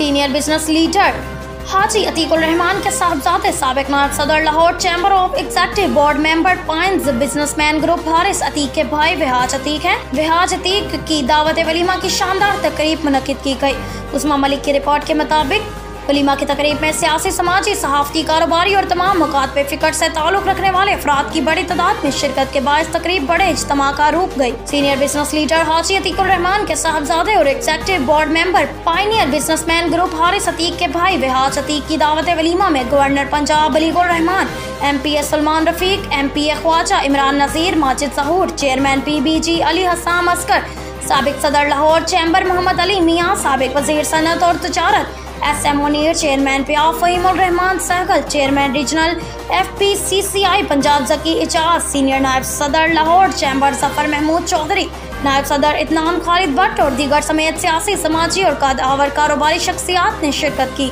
Senior business leader Haji Atiqur Rehman के साहबजादे साबिक नायब सदर Lahore chamber of executive board member pines businessman group Haris Atiq के भाई विहाज अतीक हैं। विहाज अतीक की दावत वलीमा की शानदार तकरीब मुनक्किद की गई। उस्मा मलिक की रिपोर्ट के मुताबिक वलीमा की तकरीब में सियासी, समाजी, सहाफती, कारोबारी और तमाम मौक़ात पे फिक्र से ताल्लुक रखने वाले अफराद की बड़ी तादाद में शिरकत के बायस तकरीब बड़े इज्तिमा का रूप गई। Senior business leader Haji Atiqur Rehman के साहबजादे और executive board member pioneer businessman group Haris Atiq के भाई विहाज अतीक की दावत वलीमा में governor Punjab Aligur Rehman, MPA Salman Rafiq, MPA Khawaja Imran Nazir, Majid Zahoor, chairman PBG Ali Hasam Askar, साबिक सदर लाहौर चैम्बर मोहम्मद अली मियाँ, साबिक वजीर सनत और तजारत SM Munir, chairman PA Fahimur Rehman Sehgal, chairman regional FPCCI Punjab Zaki Ijaz, senior नायब सदर लाहौर चैम्बर जफर महमूद चौधरी, नायब सदर इत्नाम खालिद भट्ट और दीगर समेत सियासी, समाजी और कारोबारी शख्सियात ने शिरकत की।